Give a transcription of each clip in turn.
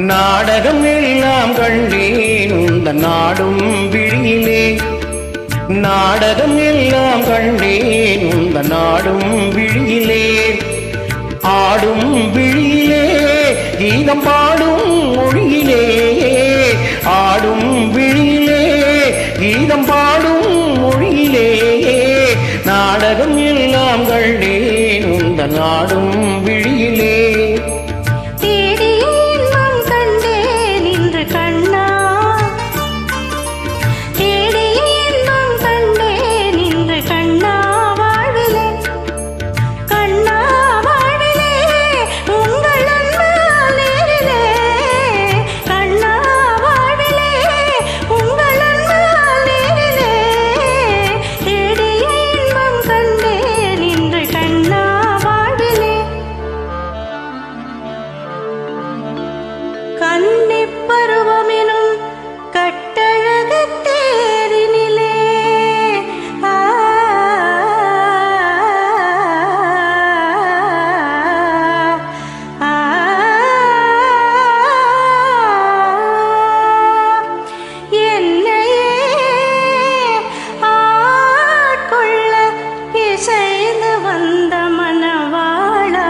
நாடகம் எல்லாம் கண்டேன் உந்தன் நாடும் விழியிலே. நாடகம் எல்லாம் கண்டேன் உந்தன் நாடும் விழியிலே. ஆடும் விழியிலே கீதம் பாடும் மொழியிலே. ஆடும் விழியிலே கீதம் பாடும் மொழியிலே. நாடகம் எல்லாம் கண்டேன் உந்தன் நாடும் விழியிலே. கன்னிப் பருவமெனும் கட்டழகு தேரினிலே என்னையே ஆட்கொள்ள இசைந்து வந்த மணவாளா.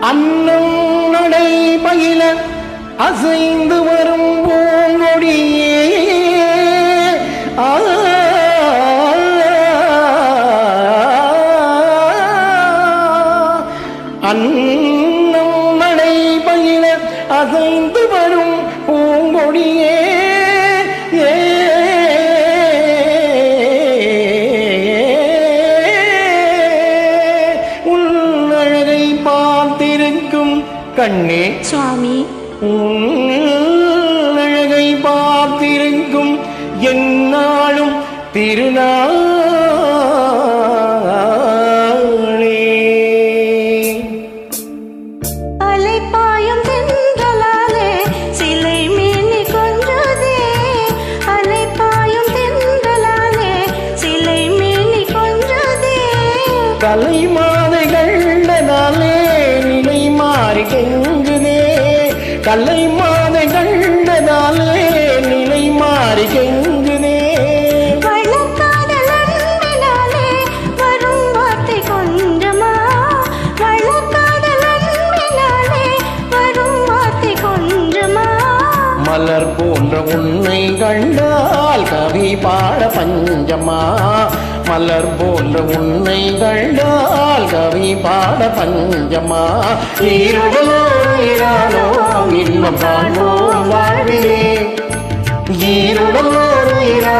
அன்னம் நடை பயில அசைந்து வரும் பூங்கொடியே. அன்னம் நடை பயில அசைந்து வரும் பூங்கொடியே. கண்ணே சுவாமி, அழகை பார்த்திருக்கும் என்னாலும் திருநாளே. அலைப்பாயும் தென்றலாலே சிலை மேனி கொஞ்சுதே. அலைப்பாயும் தென்றலாலே சிலை மேனி கொஞ்சுதே. கலை மாதை கண்டதாலே நிலை மாறி கெங்குதே. கலை மாதை கண்டதாலே நிலை மாறி கெங்குதே. வளர்க்காதல் அன்பினாலே வரும் வார்த்தை கொஞ்சமா. வளர்க்காதல் அன்பினாலே வரும் வார்த்தை கொஞ்சமா. மலர் போன்ற உன்னை கண்டால் கவி பாட பஞ்சமா. மலர் போன்ற உன்னை கண்டால் கவி பாட பஞ்சமா. ஈருடலோரானோ இன்பம் காண்போம் வாழ்விலே. ஈருடலோரானோ